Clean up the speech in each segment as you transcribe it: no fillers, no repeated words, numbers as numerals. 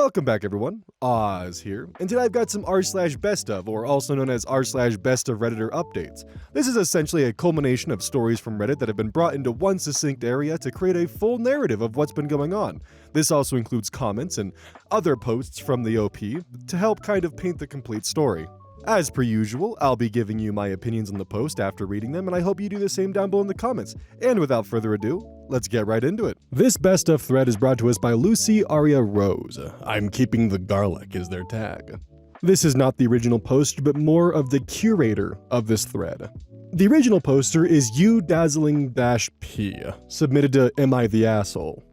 Welcome back, everyone. Oz here, and today I've got some r/BestOf, or also known as r/BestOf Redditor updates. This is essentially a culmination of stories from Reddit that have been brought into one succinct area to create a full narrative of what's been going on. This also includes comments and other posts from the OP to help kind of paint the complete story. As per usual, I'll be giving you my opinions on the post after reading them, and I hope you do the same down below in the comments. And without further ado, let's get right into it. This best of thread is brought to us by Lucy Aria Rose. I'm keeping the garlic is their tag. This is not the original poster, but more of the curator of this thread. The original poster is You Dazzling-P, submitted to Am I the Asshole?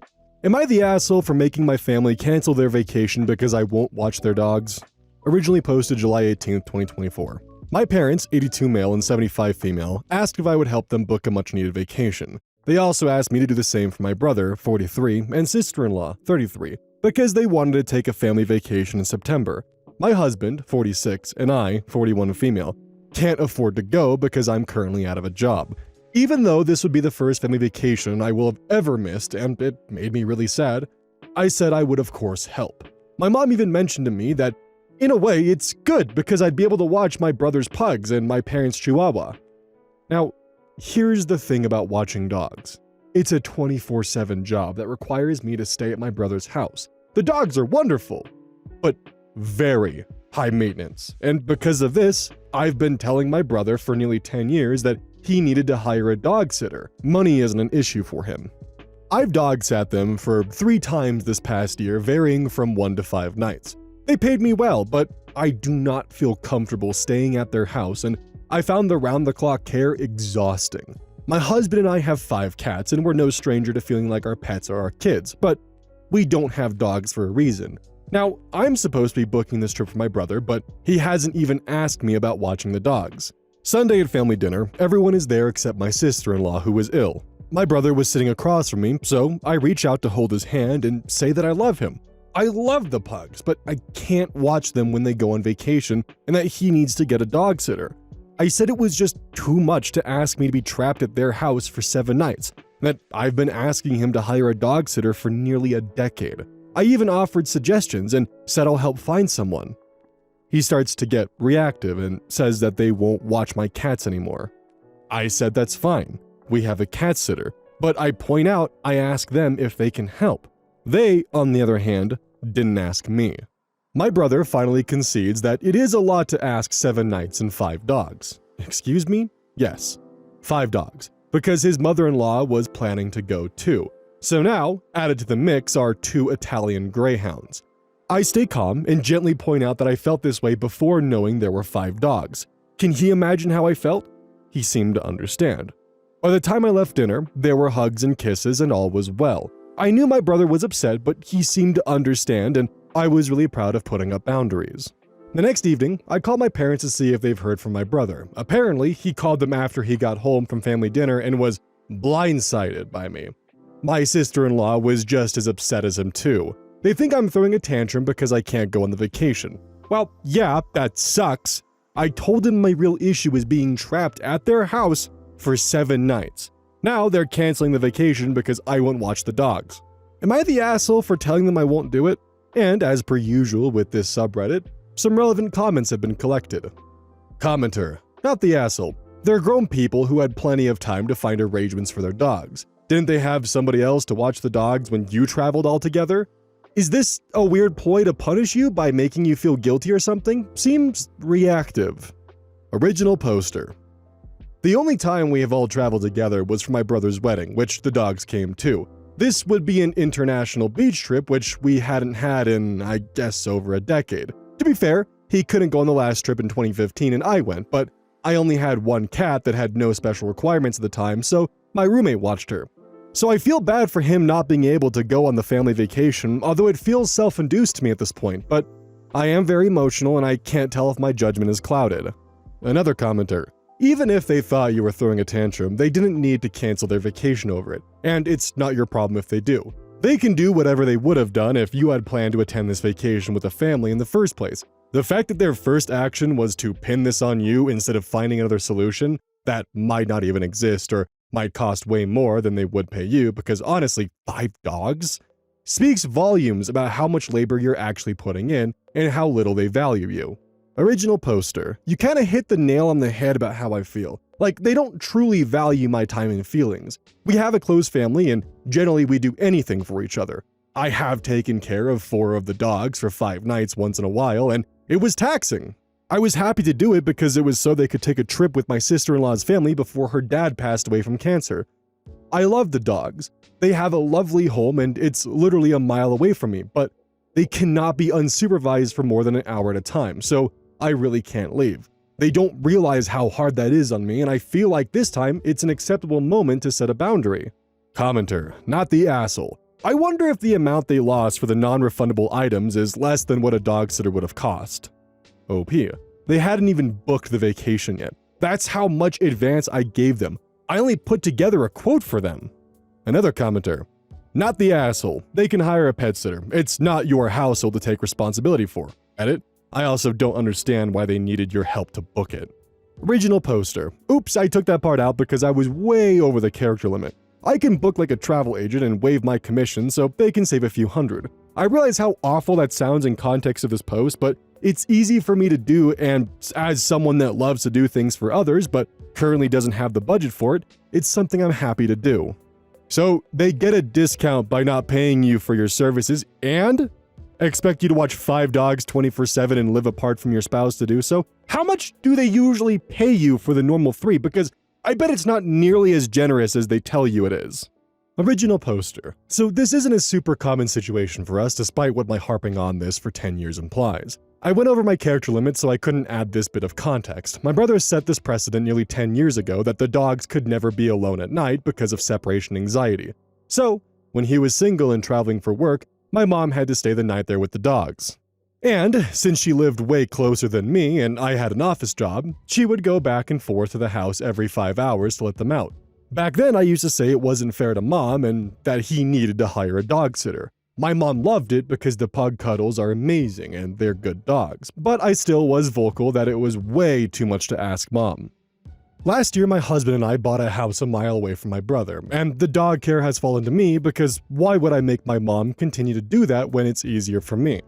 Am I the asshole for making my family cancel their vacation because I won't watch their dogs? Originally posted July 18, 2024. My parents, 82 male and 75 female, asked if I would help them book a much-needed vacation. They also asked me to do the same for my brother, 43, and sister-in-law, 33, because they wanted to take a family vacation in September. My husband, 46, and I, 41 female, can't afford to go because I'm currently out of a job. Even though this would be the first family vacation I will have ever missed, and it made me really sad, I said I would of course help. My mom even mentioned to me that in a way, it's good because I'd be able to watch my brother's pugs and my parents' chihuahua. Now, here's the thing about watching dogs. It's a 24/7 job that requires me to stay at my brother's house. The dogs are wonderful, but very high maintenance. And because of this, I've been telling my brother for nearly 10 years that he needed to hire a dog sitter. Money isn't an issue for him. I've dog sat them for 3 times this past year, varying from 1 to 5 nights. They paid me well, but I do not feel comfortable staying at their house, and I found the round-the-clock care exhausting. My husband and I have 5 cats, and we're no stranger to feeling like our pets are our kids, but we don't have dogs for a reason. Now, I'm supposed to be booking this trip for my brother, but he hasn't even asked me about watching the dogs. Sunday at family dinner, everyone is there except my sister-in-law, who was ill. My brother was sitting across from me, so I reach out to hold his hand and say that I love him. I love the pugs, but I can't watch them when they go on vacation and that he needs to get a dog sitter. I said it was just too much to ask me to be trapped at their house for 7 nights, and that I've been asking him to hire a dog sitter for nearly a decade. I even offered suggestions and said I'll help find someone. He starts to get reactive and says that they won't watch my cats anymore. I said that's fine, we have a cat sitter, but I point out I ask them if they can help. They, on the other hand, didn't ask me. My brother finally concedes that it is a lot to ask 7 nights and 5 dogs. Excuse me? Yes, 5 dogs, because his mother-in-law was planning to go too. So now, added to the mix are 2 Italian greyhounds. I stay calm and gently point out that I felt this way before knowing there were 5 dogs. Can he imagine how I felt? He seemed to understand. By the time I left dinner, there were hugs and kisses and all was well. I knew my brother was upset, but he seemed to understand, and I was really proud of putting up boundaries. The next evening, I called my parents to see if they've heard from my brother. Apparently, he called them after he got home from family dinner and was blindsided by me. My sister-in-law was just as upset as him too. They think I'm throwing a tantrum because I can't go on the vacation. Well, yeah, that sucks. I told them my real issue is being trapped at their house for 7 nights. Now they're canceling the vacation because I won't watch the dogs. Am I the asshole for telling them I won't do it? And as per usual with this subreddit, some relevant comments have been collected. Commenter, not the asshole. They're grown people who had plenty of time to find arrangements for their dogs. Didn't they have somebody else to watch the dogs when you traveled all together? Is this a weird ploy to punish you by making you feel guilty or something? Seems reactive. Original poster. The only time we have all traveled together was for my brother's wedding, which the dogs came to. This would be an international beach trip, which we hadn't had in, I guess, over a decade. To be fair, he couldn't go on the last trip in 2015 and I went, but I only had 1 cat that had no special requirements at the time, so my roommate watched her. So I feel bad for him not being able to go on the family vacation, although it feels self-induced to me at this point, but I am very emotional and I can't tell if my judgment is clouded. Another commenter. Even if they thought you were throwing a tantrum, they didn't need to cancel their vacation over it, and it's not your problem if they do. They can do whatever they would have done if you had planned to attend this vacation with a family in the first place. The fact that their first action was to pin this on you instead of finding another solution that might not even exist or might cost way more than they would pay you, because honestly, 5 dogs? speaks volumes about how much labor you're actually putting in and how little they value you. Original poster. You kinda hit the nail on the head about how I feel. Like, they don't truly value my time and feelings. We have a close family and generally we do anything for each other. I have taken care of 4 of the dogs for 5 nights once in a while, and it was taxing. I was happy to do it because it was so they could take a trip with my sister-in-law's family before her dad passed away from cancer. I love the dogs. They have a lovely home and it's literally a mile away from me, but they cannot be unsupervised for more than an hour at a time, so I really can't leave. They don't realize how hard that is on me, and I feel like this time it's an acceptable moment to set a boundary. Commenter, not the asshole. I wonder if the amount they lost for the non-refundable items is less than what a dog sitter would have cost. OP, they hadn't even booked the vacation yet. That's how much advance I gave them. I only put together a quote for them. Another commenter, not the asshole. They can hire a pet sitter. It's not your household to take responsibility for. Edit. I also don't understand why they needed your help to book it. Original poster. Oops, I took that part out because I was way over the character limit. I can book like a travel agent and waive my commission so they can save a few hundred. I realize how awful that sounds in context of this post, but it's easy for me to do, and as someone that loves to do things for others but currently doesn't have the budget for it, it's something I'm happy to do. So they get a discount by not paying you for your services and expect you to watch 5 dogs 24/7 and live apart from your spouse to do so? How much do they usually pay you for the normal 3? Because I bet it's not nearly as generous as they tell you it is. Original poster. So this isn't a super common situation for us, despite what my harping on this for 10 years implies. I went over my character limit, so I couldn't add this bit of context. My brother set this precedent nearly 10 years ago that the dogs could never be alone at night because of separation anxiety. So, when he was single and traveling for work, my mom had to stay the night there with the dogs. And since she lived way closer than me and I had an office job, she would go back and forth to the house every 5 hours to let them out. Back then, I used to say it wasn't fair to Mom and that he needed to hire a dog sitter. My mom loved it because the pug cuddles are amazing and they're good dogs, but I still was vocal that it was way too much to ask Mom. Last year, my husband and I bought a house a mile away from my brother, and the dog care has fallen to me because why would I make my mom continue to do that when it's easier for me?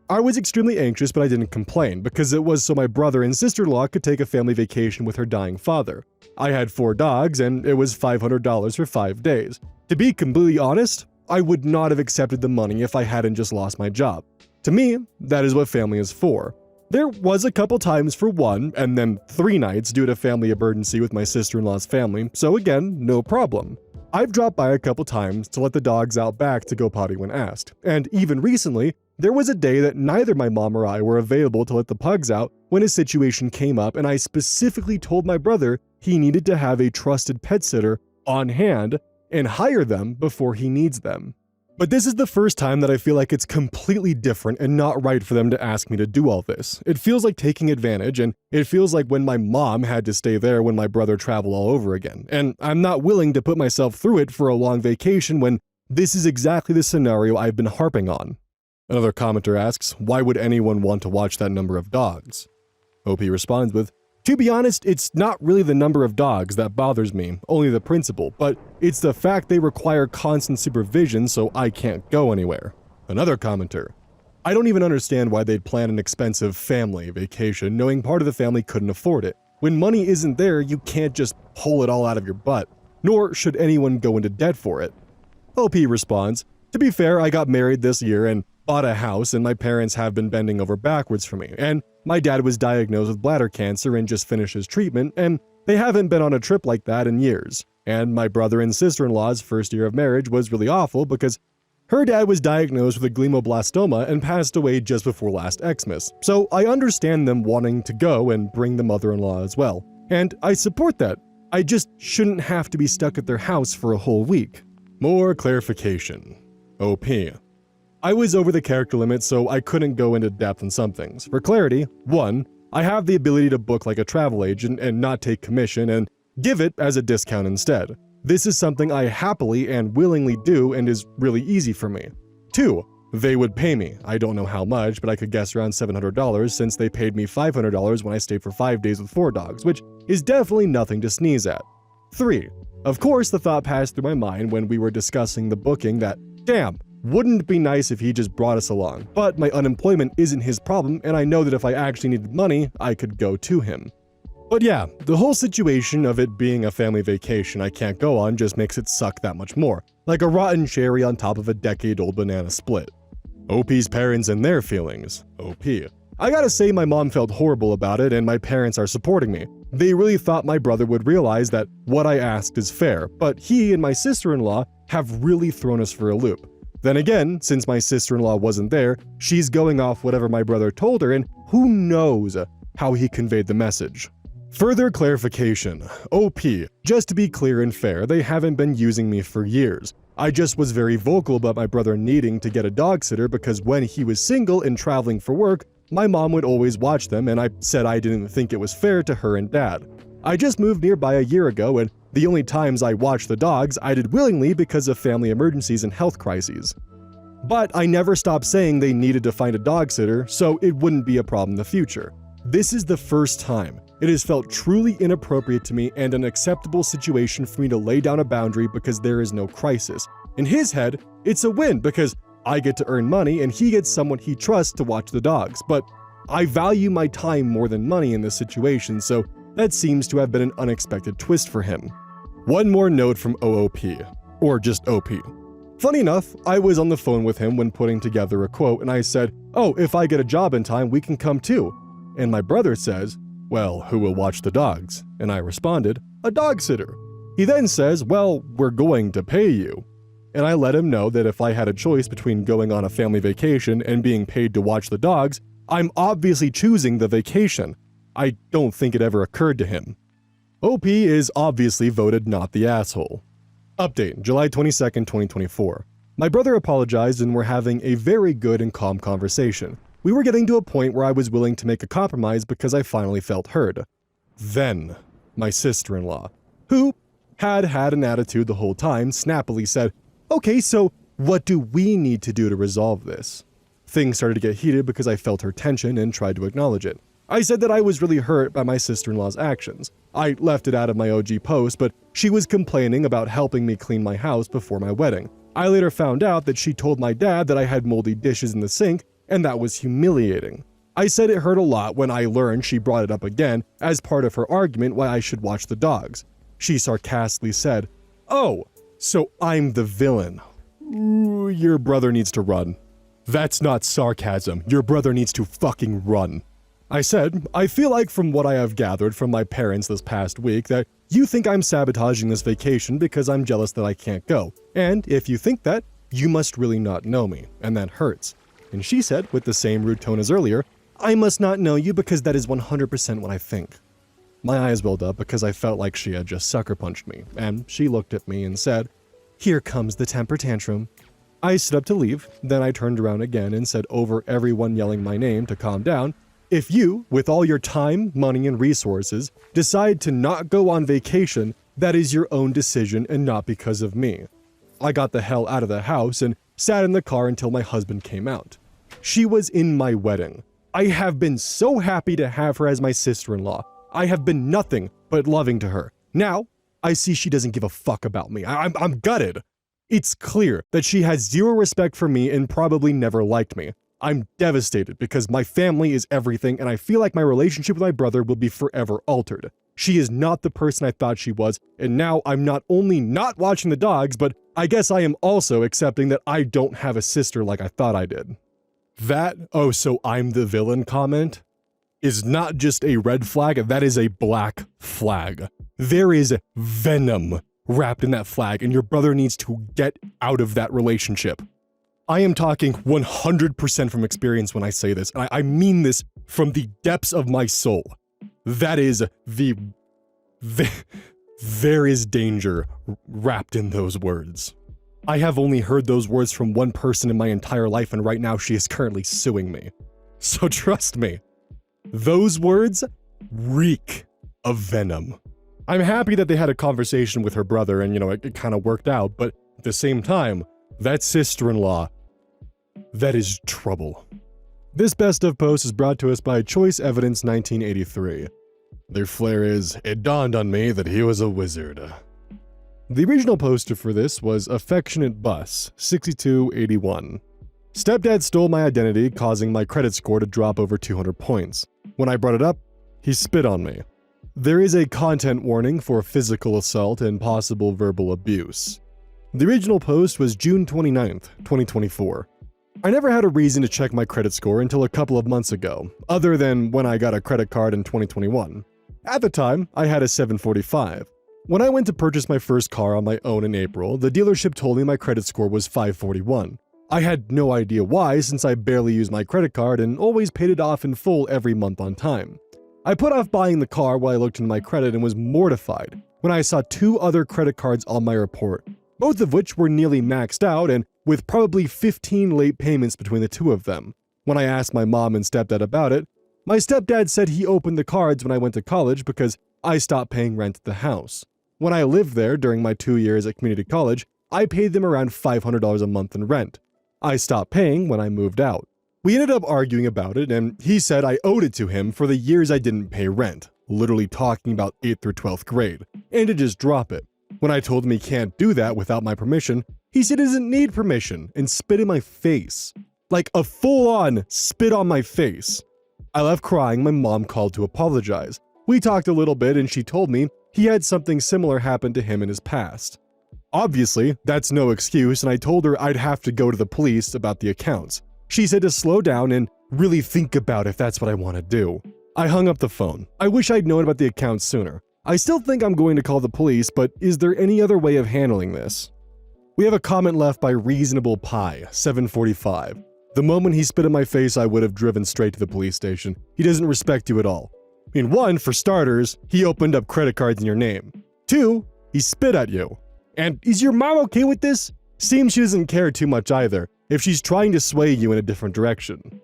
I was extremely anxious, but I didn't complain because it was so my brother and sister-in-law could take a family vacation with her dying father. I had 4 dogs, and it was $500 for 5 days. To be completely honest, I would not have accepted the money if I hadn't just lost my job. To me, that is what family is for. There was a couple times for 1 and then 3 nights due to family emergency with my sister-in-law's family, so again, no problem. I've dropped by a couple times to let the dogs out back to go potty when asked, and even recently, there was a day that neither my mom or I were available to let the pugs out when a situation came up, and I specifically told my brother he needed to have a trusted pet sitter on hand and hire them before he needs them. But this is the first time that I feel like it's completely different and not right for them to ask me to do all this. It feels like taking advantage, and it feels like when my mom had to stay there when my brother traveled all over again. And I'm not willing to put myself through it for a long vacation when this is exactly the scenario I've been harping on. Another commenter asks, why would anyone want to watch that number of dogs? OP responds with, to be honest, it's not really the number of dogs that bothers me, only the principle, but it's the fact they require constant supervision so I can't go anywhere. Another commenter, I don't even understand why they'd plan an expensive family vacation knowing part of the family couldn't afford it. When money isn't there, you can't just pull it all out of your butt, nor should anyone go into debt for it. OP responds, to be fair, I got married this year and bought a house, and my parents have been bending over backwards for me, and my dad was diagnosed with bladder cancer and just finished his treatment, and they haven't been on a trip like that in years. And my brother and sister-in-law's first year of marriage was really awful because her dad was diagnosed with a glioblastoma and passed away just before last Xmas. So I understand them wanting to go and bring the mother-in-law as well. And I support that. I just shouldn't have to be stuck at their house for a whole week. More clarification. OP. I was over the character limit, so I couldn't go into depth on some things. For clarity, 1, I have the ability to book like a travel agent and not take commission and give it as a discount instead. This is something I happily and willingly do and is really easy for me. 2, they would pay me. I don't know how much, but I could guess around $700 since they paid me $500 when I stayed for 5 days with 4 dogs, which is definitely nothing to sneeze at. 3, of course the thought passed through my mind when we were discussing the booking that, damn, Wouldn't it be nice if he just brought us along? But my unemployment isn't his problem, and I know that if I actually needed money, I could go to him. But yeah, the whole situation of it being a family vacation I can't go on just makes it suck that much more, like a rotten cherry on top of a decade-old banana split. OP's parents and their feelings. OP. I gotta say my mom felt horrible about it and my parents are supporting me. They really thought my brother would realize that what I asked is fair, but he and my sister-in-law have really thrown us for a loop. Then again, since my sister-in-law wasn't there, she's going off whatever my brother told her and who knows how he conveyed the message. Further clarification. OP. Just to be clear and fair, they haven't been using me for years. I just was very vocal about my brother needing to get a dog sitter because when he was single and traveling for work, my mom would always watch them and I said I didn't think it was fair to her and dad. I just moved nearby a year ago and the only times I watched the dogs, I did willingly because of family emergencies and health crises. But I never stopped saying they needed to find a dog sitter, so it wouldn't be a problem in the future. This is the first time it has felt truly inappropriate to me and an acceptable situation for me to lay down a boundary because there is no crisis. In his head, it's a win because I get to earn money and he gets someone he trusts to watch the dogs, but I value my time more than money in this situation, so that seems to have been an unexpected twist for him. One more note from OOP, or just OP. Funny enough, I was on the phone with him when putting together a quote and I said, "Oh, if I get a job in time, we can come too." And my brother says, "Well, who will watch the dogs?" And I responded, "A dog sitter." He then says, "Well, we're going to pay you." And I let him know that if I had a choice between going on a family vacation and being paid to watch the dogs, I'm obviously choosing the vacation. I don't think it ever occurred to him. OP is obviously voted not the asshole. Update, July 22nd, 2024. My brother apologized and we're having a very good and calm conversation. We were getting to a point where I was willing to make a compromise because I finally felt heard. Then, my sister-in-law, who had an attitude the whole time, snappily said, "Okay, so what do we need to do to resolve this?" Things started to get heated because I felt her tension and tried to acknowledge it. I said that I was really hurt by my sister-in-law's actions. I left it out of my OG post, but she was complaining about helping me clean my house before my wedding. I later found out that she told my dad that I had moldy dishes in the sink, and that was humiliating. I said it hurt a lot when I learned she brought it up again as part of her argument why I should watch the dogs. She sarcastically said, "Oh, so I'm the villain. Ooh, your brother needs to run." That's not sarcasm. Your brother needs to fucking run. I said, "I feel like from what I have gathered from my parents this past week that you think I'm sabotaging this vacation because I'm jealous that I can't go. And if you think that, you must really not know me, and that hurts." And she said, with the same rude tone as earlier, "I must not know you because that is 100% what I think." My eyes welled up because I felt like she had just sucker punched me, and she looked at me and said, "Here comes the temper tantrum." I stood up to leave, then I turned around again and said over everyone yelling my name to calm down, "If you, with all your time, money, and resources, decide to not go on vacation, that is your own decision and not because of me." I got the hell out of the house and sat in the car until my husband came out. She was in my wedding. I have been so happy to have her as my sister-in-law. I have been nothing but loving to her. Now, I see she doesn't give a fuck about me. I'm gutted. It's clear that she has zero respect for me and probably never liked me. I'm devastated because my family is everything and I feel like my relationship with my brother will be forever altered. She is not the person I thought she was, and now I'm not only not watching the dogs, but I guess I am also accepting that I don't have a sister like I thought I did. That, "oh, so I'm the villain" comment is not just a red flag, that is a black flag. There is venom wrapped in that flag, and your brother needs to get out of that relationship. I am talking 100% from experience when I say this, and I mean this from the depths of my soul. That is there is danger wrapped in those words. I have only heard those words from one person in my entire life, and right now she is currently suing me. So trust me, those words reek of venom. I'm happy that they had a conversation with her brother and, it kind of worked out, but at the same time, that sister-in-law, that is trouble. This best of post is brought to us by Choice Evidence 1983. Their flair is, "It dawned on me that he was a wizard." The original poster for this was Affectionate Bus, 6281. Stepdad stole my identity, causing my credit score to drop over 200 points. When I brought it up, he spit on me. There is a content warning for physical assault and possible verbal abuse. The original post was June 29th, 2024. I never had a reason to check my credit score until a couple of months ago, other than when I got a credit card in 2021. At the time, I had a 745. When I went to purchase my first car on my own in April, the dealership told me my credit score was 541. I had no idea why, since I barely used my credit card and always paid it off in full every month on time. I put off buying the car while I looked into my credit and was mortified when I saw 2 other credit cards on my report, both of which were nearly maxed out and with probably 15 late payments between the 2 of them. When I asked my mom and stepdad about it, my stepdad said he opened the cards when I went to college because I stopped paying rent at the house. When I lived there during my 2 years at community college, I paid them around $500 a month in rent. I stopped paying when I moved out. We ended up arguing about it, and he said I owed it to him for the years I didn't pay rent, literally talking about 8th through 12th grade, and to just drop it. When I told him he can't do that without my permission, he said he doesn't need permission and spit in my face. Like a full-on spit on my face. I left crying. My mom called to apologize. We talked a little bit and she told me he had something similar happen to him in his past. Obviously, that's no excuse, and I told her I'd have to go to the police about the accounts. She said to slow down and really think about if that's what I want to do. I hung up the phone. I wish I'd known about the accounts sooner. I still think I'm going to call the police, but is there any other way of handling this? We have a comment left by Reasonable Pie, 745. The moment he spit in my face, I would have driven straight to the police station. He doesn't respect you at all. I mean, 1, for starters, he opened up credit cards in your name. 2, he spit at you. And is your mom okay with this? Seems she doesn't care too much either, if she's trying to sway you in a different direction.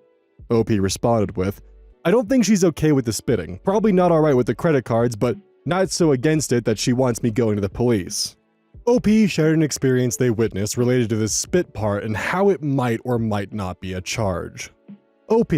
OP responded with, I don't think she's okay with the spitting. Probably not alright with the credit cards, but not so against it that she wants me going to the police. OP shared an experience they witnessed related to the spit part and how it might or might not be a charge. OP,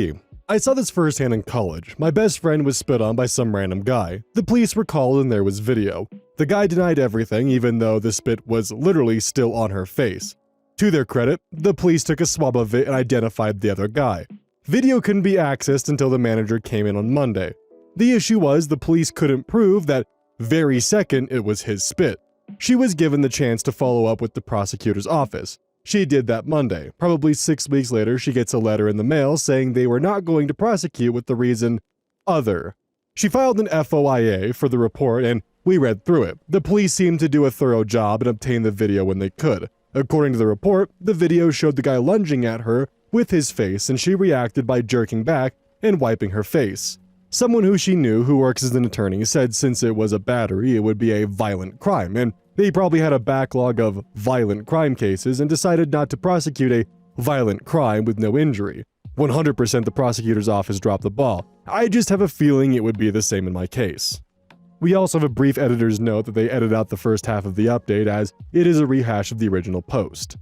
I saw this firsthand in college. My best friend was spit on by some random guy. The police were called and there was video. The guy denied everything, even though the spit was literally still on her face. To their credit, the police took a swab of it and identified the other guy. Video couldn't be accessed until the manager came in on Monday. The issue was the police couldn't prove that very second it was his spit. She was given the chance to follow up with the prosecutor's office. She did that Monday. Probably 6 weeks later, she gets a letter in the mail saying they were not going to prosecute with the reason other. She filed an FOIA for the report and we read through it. The police seemed to do a thorough job and obtain the video when they could. According to the report, the video showed the guy lunging at her with his face and she reacted by jerking back and wiping her face. Someone who she knew who works as an attorney said since it was a battery, it would be a violent crime, and they probably had a backlog of violent crime cases and decided not to prosecute a violent crime with no injury. 100% the prosecutor's office dropped the ball. I just have a feeling it would be the same in my case. We also have a brief editor's note that they edited out the first half of the update as it is a rehash of the original post.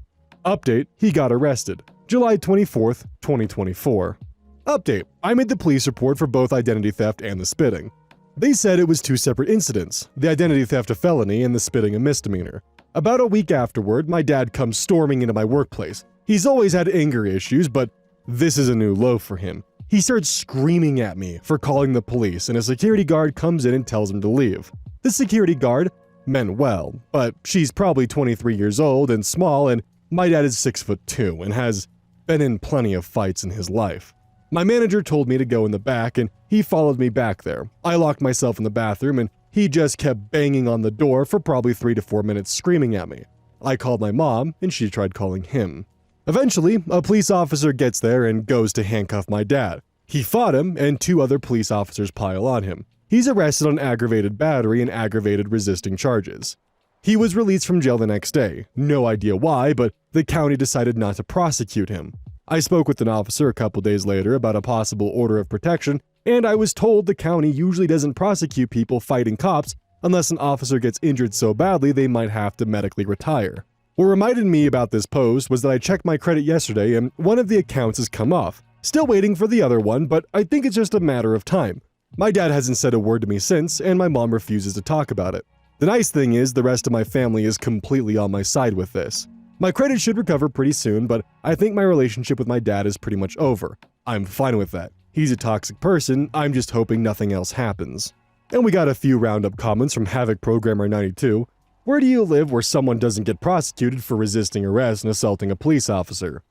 Update, he got arrested. July 24th, 2024. Update, I made the police report for both identity theft and the spitting. They said it was 2 separate incidents, the identity theft a felony and the spitting a misdemeanor. About a week afterward, my dad comes storming into my workplace. He's always had anger issues, but this is a new low for him. He starts screaming at me for calling the police, and a security guard comes in and tells him to leave. The security guard meant well, but she's probably 23 years old and small, and my dad is 6'2" and has been in plenty of fights in his life. My manager told me to go in the back and he followed me back there. I locked myself in the bathroom and he just kept banging on the door for probably 3 to 4 minutes screaming at me. I called my mom and she tried calling him. Eventually, a police officer gets there and goes to handcuff my dad. He fought him and 2 other police officers pile on him. He's arrested on aggravated battery and aggravated resisting charges. He was released from jail the next day. No idea why, but the county decided not to prosecute him. I spoke with an officer a couple days later about a possible order of protection, and I was told the county usually doesn't prosecute people fighting cops unless an officer gets injured so badly they might have to medically retire. What reminded me about this post was that I checked my credit yesterday and one of the accounts has come off. Still waiting for the other one, but I think it's just a matter of time. My dad hasn't said a word to me since, and my mom refuses to talk about it. The nice thing is the rest of my family is completely on my side with this. My credit should recover pretty soon, but I think my relationship with my dad is pretty much over. I'm fine with that. He's a toxic person, I'm just hoping nothing else happens. And we got a few roundup comments from Havoc Programmer 92. Where do you live where someone doesn't get prosecuted for resisting arrest and assaulting a police officer?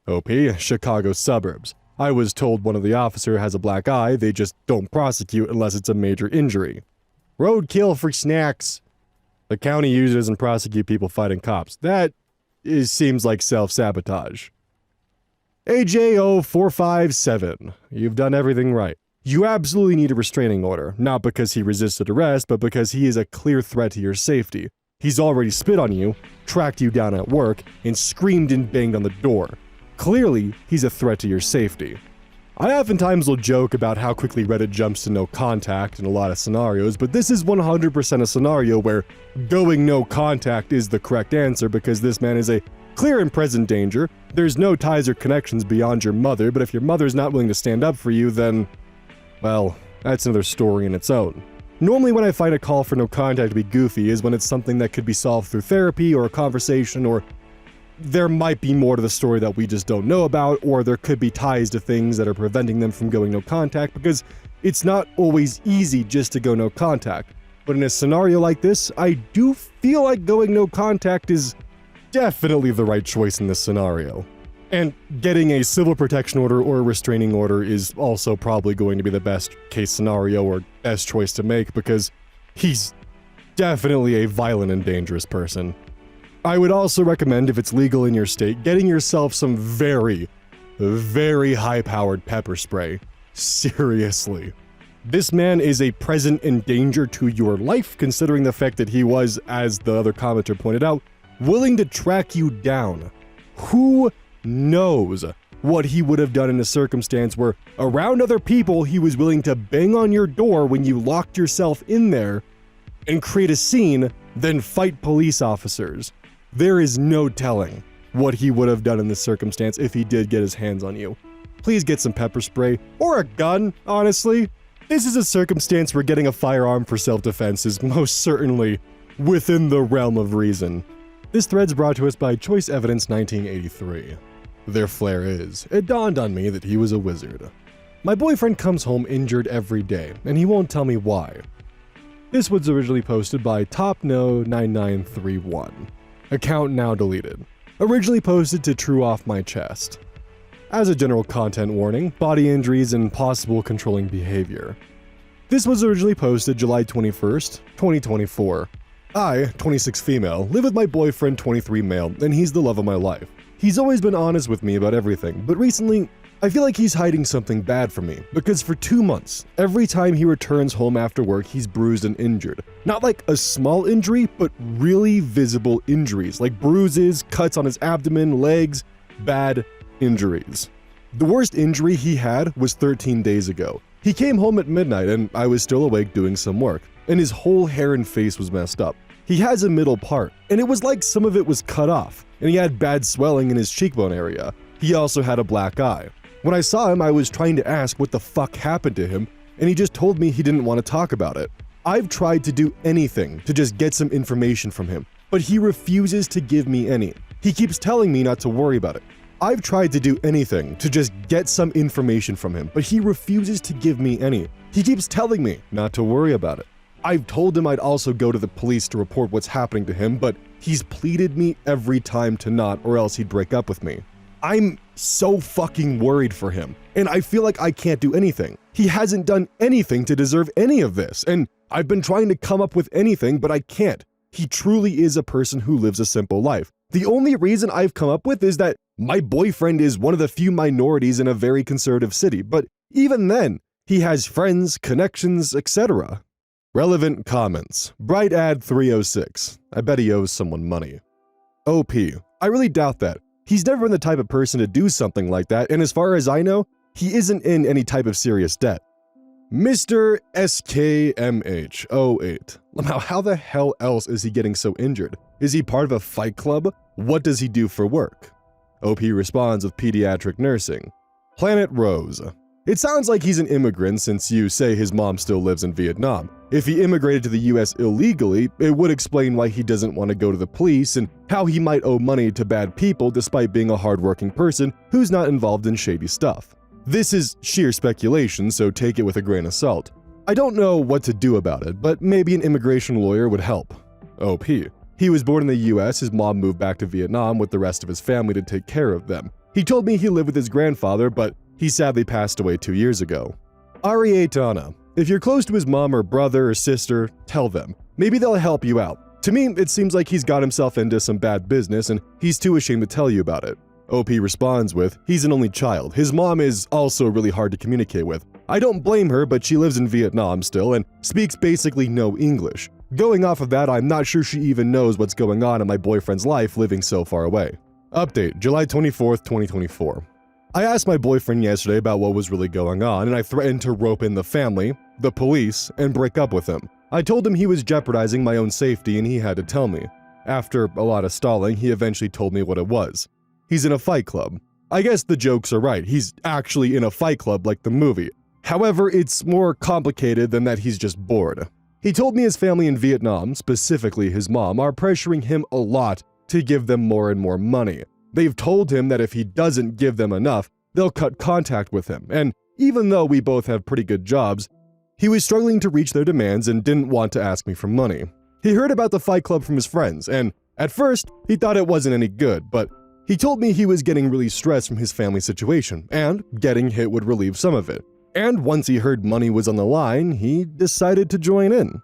OP, Chicago suburbs. I was told one of the officer has a black eye, they just don't prosecute unless it's a major injury. Roadkill for snacks. The county usually doesn't prosecute people fighting cops. That seems like self-sabotage. AJ0457. You've done everything right. You absolutely need a restraining order, not because he resisted arrest, but because he is a clear threat to your safety. He's already spit on you, tracked you down at work, and screamed and banged on the door. Clearly, he's a threat to your safety. I oftentimes will joke about how quickly Reddit jumps to no contact in a lot of scenarios, but this is 100% a scenario where going no contact is the correct answer because this man is a clear and present danger. There's no ties or connections beyond your mother, but if your mother's not willing to stand up for you, then, well, that's another story in its own. Normally when I find a call for no contact to be goofy is when it's something that could be solved through therapy or a conversation, or there might be more to the story that we just don't know about, or there could be ties to things that are preventing them from going no contact, because it's not always easy just to go no contact. But in a scenario like this, I do feel like going no contact is definitely the right choice in this scenario. And getting a civil protection order or a restraining order is also probably going to be the best case scenario or best choice to make because he's definitely a violent and dangerous person. I would also recommend, if it's legal in your state, getting yourself some very, very high-powered pepper spray. Seriously. This man is a present and danger to your life, considering the fact that he was, as the other commenter pointed out, willing to track you down. Who knows what he would have done in a circumstance where, around other people, he was willing to bang on your door when you locked yourself in there and create a scene, then fight police officers. There is no telling what he would have done in this circumstance if he did get his hands on you. Please get some pepper spray, or a gun, honestly. This is a circumstance where getting a firearm for self-defense is most certainly within the realm of reason. This thread's brought to us by Choice Evidence 1983. Their flair is, it dawned on me that he was a wizard. My boyfriend comes home injured every day, and he won't tell me why. This was originally posted by TopNo9931. Account now deleted. Originally posted to True Off My Chest. As a general content warning, body injuries and possible controlling behavior. This was originally posted July 21st, 2024. I, 26 female, live with my boyfriend 23 male, and he's the love of my life. He's always been honest with me about everything, but recently, I feel like he's hiding something bad from me, because for 2 months, every time he returns home after work, he's bruised and injured. Not like a small injury, but really visible injuries, like bruises, cuts on his abdomen, legs, bad injuries. The worst injury he had was 13 days ago. He came home at midnight and I was still awake doing some work, and his whole hair and face was messed up. He has a middle part, and it was like some of it was cut off, and he had bad swelling in his cheekbone area. He also had a black eye. When I saw him, I was trying to ask what the fuck happened to him, and he just told me he didn't want to talk about it. I've tried to do anything to just get some information from him, but he refuses to give me any. He keeps telling me not to worry about it. I've tried to do anything to just get some information from him, but he refuses to give me any. He keeps telling me not to worry about it. I've told him I'd also go to the police to report what's happening to him, but he's pleaded me every time to not, or else he'd break up with me. I'm so fucking worried for him, and I feel like I can't do anything. He hasn't done anything to deserve any of this, and I've been trying to come up with anything, but I can't. He truly is a person who lives a simple life. The only reason I've come up with is that my boyfriend is one of the few minorities in a very conservative city, but even then, he has friends, connections, etc. Relevant comments. BrightAd306. I bet he owes someone money. OP. I really doubt that. He's never been the type of person to do something like that, and as far as I know, he isn't in any type of serious debt. Mr. SKMH08. Now, how the hell else is he getting so injured? Is he part of a fight club? What does he do for work? OP responds with pediatric nursing. Planet Rose. It sounds like he's an immigrant since you say his mom still lives in Vietnam. If he immigrated to the US illegally, it would explain why he doesn't want to go to the police and how he might owe money to bad people despite being a hardworking person who's not involved in shady stuff. This is sheer speculation, so take it with a grain of salt. I don't know what to do about it, but maybe an immigration lawyer would help. OP. He was born in the US, his mom moved back to Vietnam with the rest of his family to take care of them. He told me he lived with his grandfather, but he sadly passed away 2 years ago. Arietana. If you're close to his mom or brother or sister, tell them. Maybe they'll help you out. To me, it seems like he's got himself into some bad business and he's too ashamed to tell you about it. OP responds with, he's an only child. His mom is also really hard to communicate with. I don't blame her, but she lives in Vietnam still and speaks basically no English. Going off of that, I'm not sure she even knows what's going on in my boyfriend's life living so far away. Update, July 24th, 2024. I asked my boyfriend yesterday about what was really going on, and I threatened to rope in the family, the police, and break up with him. I told him he was jeopardizing my own safety and he had to tell me. After a lot of stalling, he eventually told me what it was. He's in a fight club. I guess the jokes are right, he's actually in a fight club like the movie. However, it's more complicated than that he's just bored. He told me his family in Vietnam, specifically his mom, are pressuring him a lot to give them more and more money. They've told him that if he doesn't give them enough, they'll cut contact with him, and even though we both have pretty good jobs, he was struggling to reach their demands and didn't want to ask me for money. He heard about the fight club from his friends, and at first, he thought it wasn't any good, but he told me he was getting really stressed from his family situation, and getting hit would relieve some of it. And once he heard money was on the line, he decided to join in.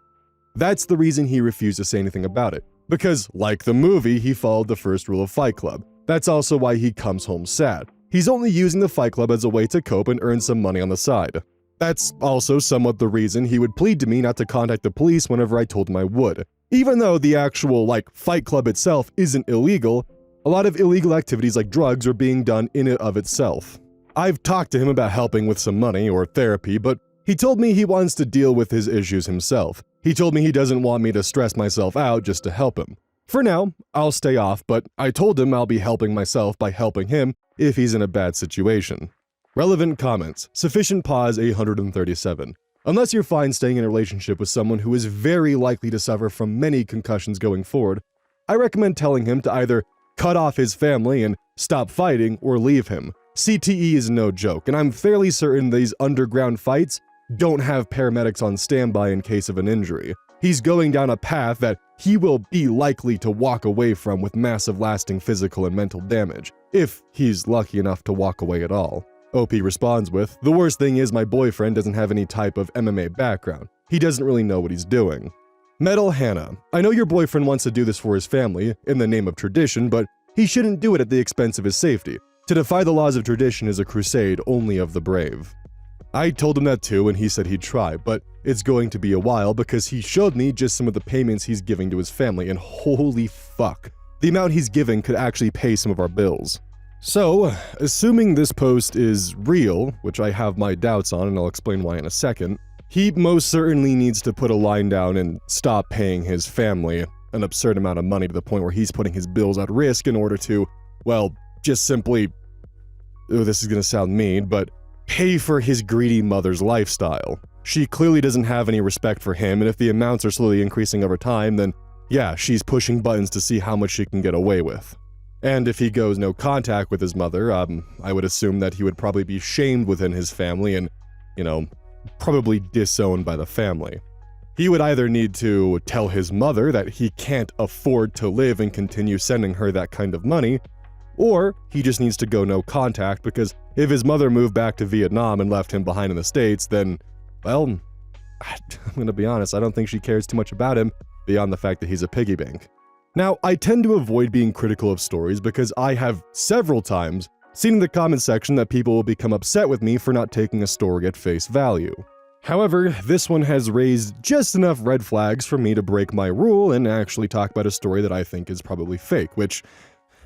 That's the reason he refused to say anything about it, because like the movie, he followed the first rule of Fight Club. That's also why he comes home sad. He's only using the Fight Club as a way to cope and earn some money on the side. That's also somewhat the reason he would plead to me not to contact the police whenever I told him I would. Even though the actual, Fight Club itself isn't illegal, a lot of illegal activities like drugs are being done in and of itself. I've talked to him about helping with some money or therapy, but he told me he wants to deal with his issues himself. He told me he doesn't want me to stress myself out just to help him. For now, I'll stay off, but I told him I'll be helping myself by helping him if he's in a bad situation. Relevant comments. Sufficient pause 837. Unless you're fine staying in a relationship with someone who is very likely to suffer from many concussions going forward, I recommend telling him to either cut off his family and stop fighting or leave him. CTE is no joke, and I'm fairly certain these underground fights don't have paramedics on standby in case of an injury. He's going down a path that he will be likely to walk away from with massive lasting physical and mental damage, if he's lucky enough to walk away at all. OP responds with, the worst thing is my boyfriend doesn't have any type of MMA background. He doesn't really know what he's doing. Metal Hannah, I know your boyfriend wants to do this for his family, in the name of tradition, but he shouldn't do it at the expense of his safety. To defy the laws of tradition is a crusade only of the brave. I told him that too and he said he'd try, but it's going to be a while because he showed me just some of the payments he's giving to his family and holy fuck. The amount he's giving could actually pay some of our bills. So, assuming this post is real, which I have my doubts on and I'll explain why in a second, he most certainly needs to put a line down and stop paying his family an absurd amount of money to the point where he's putting his bills at risk in order to, well, just simply, this is gonna sound mean, but pay for his greedy mother's lifestyle. She clearly doesn't have any respect for him, and if the amounts are slowly increasing over time, then yeah, she's pushing buttons to see how much she can get away with. And if he goes no contact with his mother, I would assume that he would probably be shamed within his family and, probably disowned by the family. He would either need to tell his mother that he can't afford to live and continue sending her that kind of money, or he just needs to go no contact because if his mother moved back to Vietnam and left him behind in the States, then, well, I'm gonna be honest, I don't think she cares too much about him beyond the fact that he's a piggy bank. Now, I tend to avoid being critical of stories because I have several times seen in the comment section that people will become upset with me for not taking a story at face value. However, this one has raised just enough red flags for me to break my rule and actually talk about a story that I think is probably fake, which,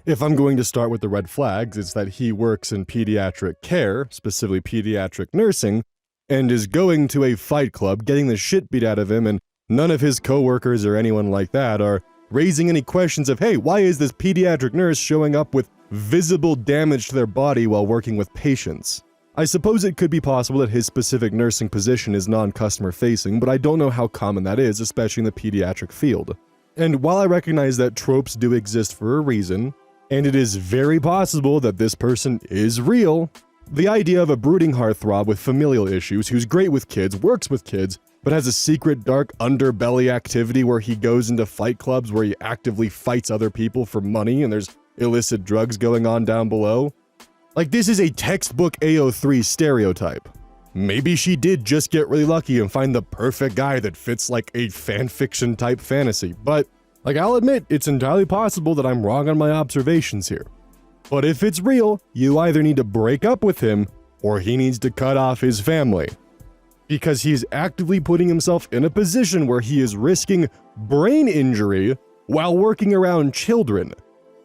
if I'm going to start with the red flags, it's that he works in pediatric care, specifically pediatric nursing, and is going to a fight club, getting the shit beat out of him, and none of his coworkers or anyone like that are raising any questions of, hey, why is this pediatric nurse showing up with visible damage to their body while working with patients? I suppose it could be possible that his specific nursing position is non-customer facing, but I don't know how common that is, especially in the pediatric field. And while I recognize that tropes do exist for a reason, and it is very possible that this person is real, the idea of a brooding heartthrob with familial issues who's great with kids, works with kids, but has a secret dark underbelly activity where he goes into fight clubs where he actively fights other people for money and there's illicit drugs going on down below. Like, this is a textbook AO3 stereotype. Maybe she did just get really lucky and find the perfect guy that fits like a fanfiction type fantasy, but like, I'll admit, it's entirely possible that I'm wrong on my observations here. But if it's real, you either need to break up with him or he needs to cut off his family. Because he's actively putting himself in a position where he is risking brain injury while working around children.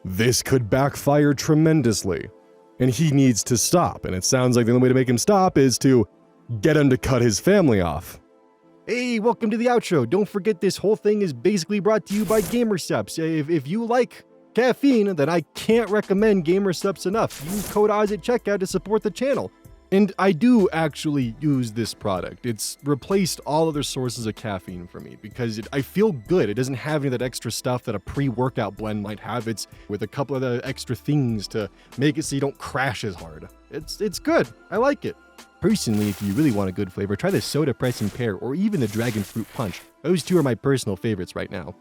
This could backfire tremendously, and he needs to stop, and it sounds like the only way to make him stop is to get him to cut his family off. Hey, welcome to the outro. Don't forget this whole thing is basically brought to you by GamerSupps. If you like caffeine, then I can't recommend GamerSupps enough. Use code Oz at checkout to support the channel. And I do actually use this product. It's replaced all other sources of caffeine for me because I feel good. It doesn't have any of that extra stuff that a pre-workout blend might have. It's with a couple of the extra things to make it so you don't crash as hard. It's good. I like it. Personally, if you really want a good flavor, try the Soda Pressing Pear or even the Dragon Fruit Punch. Those two are my personal favorites right now.